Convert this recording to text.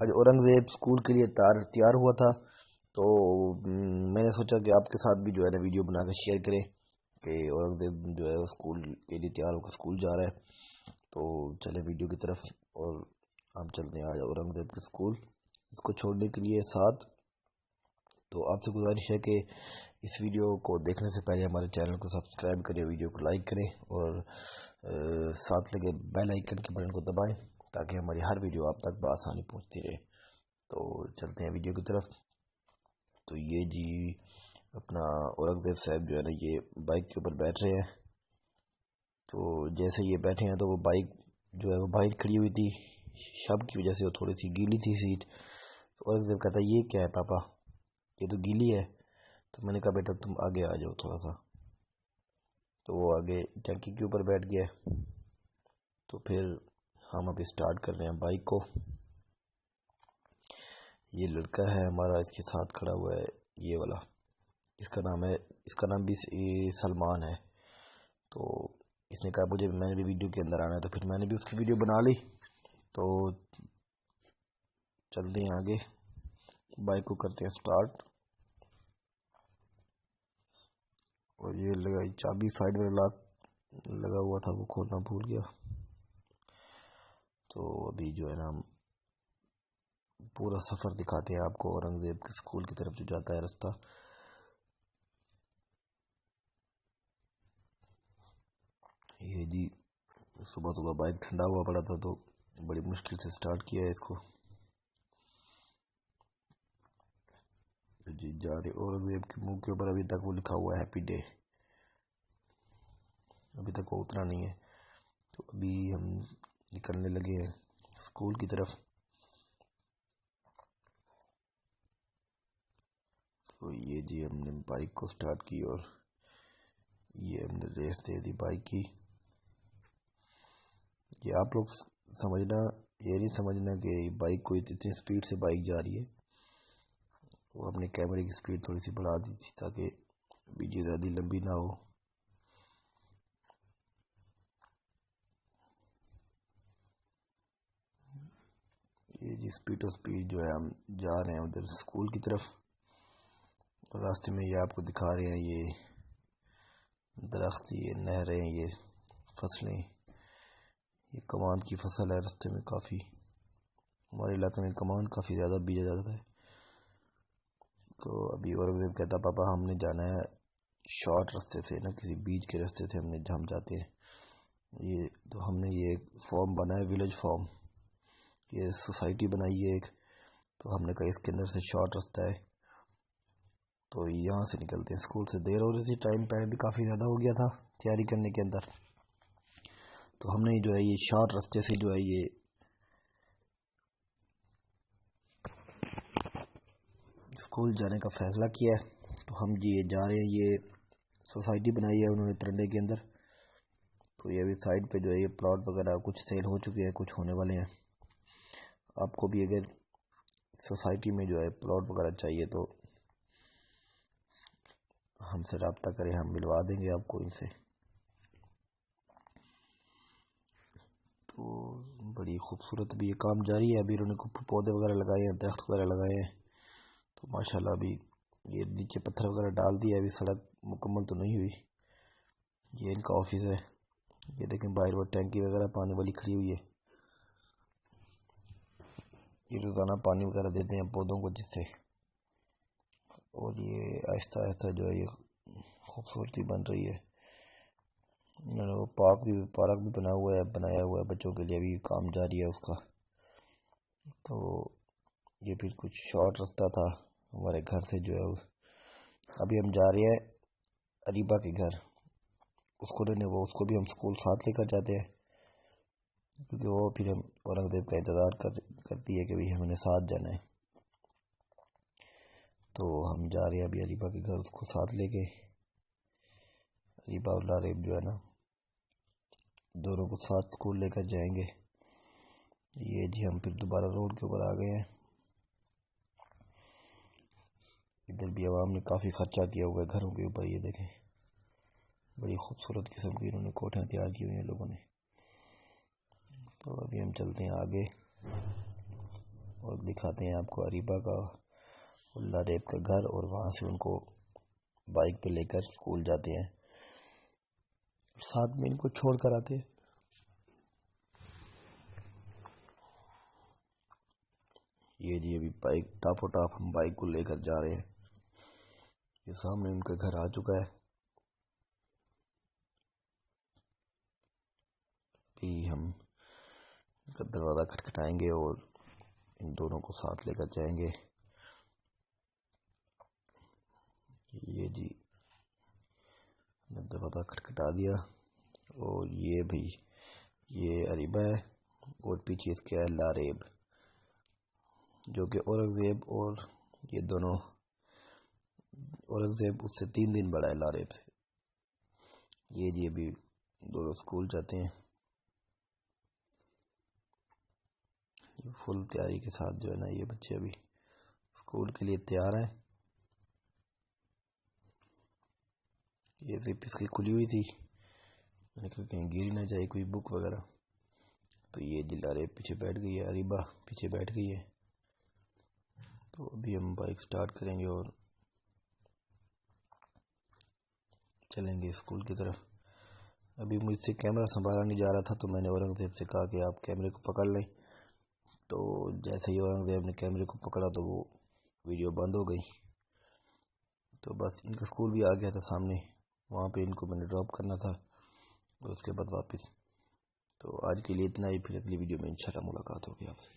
آج اورنگزیب اسکول کے لیے تیار ہوا تھا، تو میں نے سوچا کہ آپ کے ساتھ بھی جو ہے نا ویڈیو بنا کر شیئر کریں کہ اورنگزیب جو ہے اسکول کے لیے تیار ہو کر اسکول جا رہا ہے۔ تو چلے ویڈیو کی طرف اور ہم چلتے ہیں آج اورنگزیب کے اسکول اس کو چھوڑنے کے لیے ساتھ۔ تو آپ سے گزارش ہے کہ اس ویڈیو کو دیکھنے سے پہلے ہمارے چینل کو سبسکرائب کریں، ویڈیو کو لائک کریں اور ساتھ لگے بیل آئیکن کے بٹن کو دبائیں تاکہ ہماری ہر ویڈیو آپ تک بآسانی پہنچتی رہے۔ تو چلتے ہیں ویڈیو کی طرف۔ تو یہ جی اپنا اورنگزیب صاحب جو ہے نا یہ بائک کے اوپر بیٹھ رہے ہیں۔ تو جیسے یہ بیٹھے ہیں تو وہ بائک جو ہے وہ باہر کھڑی ہوئی تھی، شب کی وجہ سے وہ تھوڑی سی گیلی تھی سیٹ۔ تو اورنگزیب کہتا ہے یہ کیا ہے پاپا، یہ تو گیلی ہے۔ تو میں نے کہا بیٹا تم آگے آ جاؤ تھوڑا سا، تو وہ آگے ٹینکی کے اوپر بیٹھ گیا۔ تو پھر ہم ابھی سٹارٹ کر رہے ہیں بائک کو۔ یہ لڑکا ہے ہمارا اس کے ساتھ کھڑا ہوا ہے، یہ والا، اس کا نام بھی سلمان ہے۔ تو اس نے کہا مجھے میں نے بھی ویڈیو کے اندر آنا ہے، تو پھر میں نے بھی اس کی ویڈیو بنا لی۔ تو چلتے ہیں آگے، بائک کو کرتے ہیں سٹارٹ۔ اور یہ لگا چابی سائڈ میں لاک لگا ہوا تھا، وہ کھولنا بھول گیا۔ تو ابھی جو ہے نا ہم پورا سفر دکھاتے ہیں آپ کو اورنگزیب کے اسکول کی طرف جو جاتا ہے رستہ۔ یہ جی صبح صبح بائک ٹھنڈا ہوا پڑا تھا تو بڑی مشکل سے سٹارٹ کیا ہے اس کو۔ جی جا رہے اورنگزیب کے منہ کے اوپر ابھی تک وہ لکھا ہوا ہے ہیپی ڈے، ابھی تک وہ اترا نہیں ہے۔ تو ابھی ہم نکلنے لگے ہیں اسکول کی طرف۔ تو یہ جی ہم نے بائک کو سٹارٹ کی اور یہ ہم نے ریس دے دی بائک کی۔ یہ آپ لوگ سمجھنا، یہ نہیں سمجھنا کہ بائک کو اتنی سپیڈ سے بائک جا رہی ہے، وہ اپنے کیمرے کی سپیڈ تھوڑی سی بڑھا دی تھی تاکہ ویڈیو زیادہ لمبی نہ ہو۔ یہ جی سپیڈ جو ہے ہم جا رہے ہیں ادھر اسکول کی طرف۔ راستے میں یہ آپ کو دکھا رہے ہیں یہ درخت، یہ نہریں، یہ فصلیں، یہ کمان کی فصل ہے۔ راستے میں کافی ہمارے علاقے میں کمان کافی زیادہ بیجا جاتا ہے۔ تو ابھی اورنگزیب کہتا پاپا ہم نے جانا ہے شارٹ راستے سے، نہ کسی بیچ کے راستے سے ہم جاتے ہیں۔ یہ تو ہم نے یہ فارم بنا ہے، ولیج فارم، یہ سوسائٹی بنائی ہے ایک، تو ہم نے کہا اس کے اندر سے شارٹ راستہ ہے، تو یہاں سے نکلتے ہیں۔ اسکول سے دیر ہو رہی تھی، ٹائم پہلے بھی کافی زیادہ ہو گیا تھا تیاری کرنے کے اندر، تو ہم نے جو ہے یہ شارٹ راستے سے جو ہے یہ اسکول جانے کا فیصلہ کیا ہے۔ تو ہم جی یہ جا رہے ہیں، یہ سوسائٹی بنائی ہے انہوں نے ترنڈے کے اندر۔ تو یہ ابھی سائڈ پہ جو ہے یہ پلاٹ وغیرہ کچھ سیل ہو چکے ہیں، کچھ ہونے والے ہیں۔ آپ کو بھی اگر سوسائٹی میں جو ہے پلاٹ وغیرہ چاہیے تو ہم سے رابطہ کریں، ہم ملوا دیں گے آپ کو ان سے۔ تو بڑی خوبصورت ابھی یہ کام جاری ہے، ابھی انہوں نے پودے وغیرہ لگائے ہیں، درخت وغیرہ لگائے ہیں۔ تو ماشاءاللہ ابھی یہ نیچے پتھر وغیرہ ڈال دیا، ابھی سڑک مکمل تو نہیں ہوئی۔ یہ ان کا آفس ہے، یہ دیکھیں باہر وہ ٹینکی وغیرہ پانی والی کھڑی ہوئی ہے، یہ روزانہ پانی وغیرہ دیتے ہیں پودوں کو جس سے، اور یہ آہستہ آہستہ جو ہے یہ خوبصورتی بن رہی ہے۔ انہوں نے وہ پارک بھی بنایا ہوا ہے بچوں کے لیے، ابھی کام جاری ہے اس کا۔ تو یہ پھر کچھ شارٹ راستہ تھا ہمارے گھر سے جو ہے، ابھی ہم جا رہے ہیں اریبہ کے گھر، اس کو بھی ہم اسکول ساتھ لے کر جاتے ہیں، کیونکہ وہ پھر ہم اورنگزیب کا انتظار کرتی ہے کہ بھی ہم نے ساتھ جانا ہے۔ تو ہم جا رہے ہیں ابھی اریبہ کے گھر، اس کو ساتھ لے کے۔ اریبہ اور لاریب جو ہے نا دونوں کو ساتھ اسکول لے کر جائیں گے۔ یہ جی ہم پھر دوبارہ روڈ کے اوپر آ گئے ہیں۔ ادھر بھی عوام نے کافی خرچہ کیا ہوا ہے گھروں کے اوپر، یہ دیکھیں بڑی خوبصورت قسم کی انہوں نے کوٹھیاں تیار کی ہوئی ہیں لوگوں نے۔ تو ابھی ہم چلتے ہیں آگے اور دکھاتے ہیں آپ کو اریبہ کا اور لاریب کا گھر، اور وہاں سے ان کو بائک پہ لے کر اسکول جاتے ہیں، ساتھ میں ان کو چھوڑ کر آتے ہیں۔ یہ جی ابھی بائک ٹاپ و ٹاپ ہم بائک کو لے کر جا رہے ہیں، یہ سامنے ان کا گھر آ چکا ہے، ابھی ہم ان کا دروازہ کھٹکھٹائیں گے اور ان دونوں کو ساتھ لے کر جائیں گے۔ یہ جی ہم نے دروازہ کھٹکھٹا دیا، اور یہ بھی یہ اریبہ ہے، اور پیچھے اس کے ہے لاریب، جو کہ اورنگزیب، اور یہ دونوں اورنگزیب اس سے 3 دن بڑا ہے لاریب سے۔ یہ جی ابھی دونوں اسکول جاتے ہیں، فل تیاری کے ساتھ جو ہے نا یہ بچے ابھی اسکول کے لیے تیار ہیں۔ یہ زپ اس کی کھلی ہوئی تھی، میں نے کہا کہیں گر نہ جائے کوئی بک وغیرہ، تو یہ جی لاریب پیچھے بیٹھ گئی ہے، اریبہ پیچھے بیٹھ گئی ہے۔ تو ابھی ہم بائک سٹارٹ کریں گے اور چلیں گے اسکول کی طرف۔ ابھی مجھ سے کیمرہ سنبھالا نہیں جا رہا تھا، تو میں نے اورنگزیب سے کہا کہ آپ کیمرے کو پکڑ لیں، تو جیسے ہی اورنگزیب نے کیمرے کو پکڑا تو وہ ویڈیو بند ہو گئی۔ تو بس ان کا اسکول بھی آ گیا تھا سامنے، وہاں پہ ان کو میں نے ڈراپ کرنا تھا، اور اس کے بعد واپس۔ تو آج کے لیے اتنا ہی، پھر اگلی ویڈیو میں انشاءاللہ ملاقات ہوگی آپ سے۔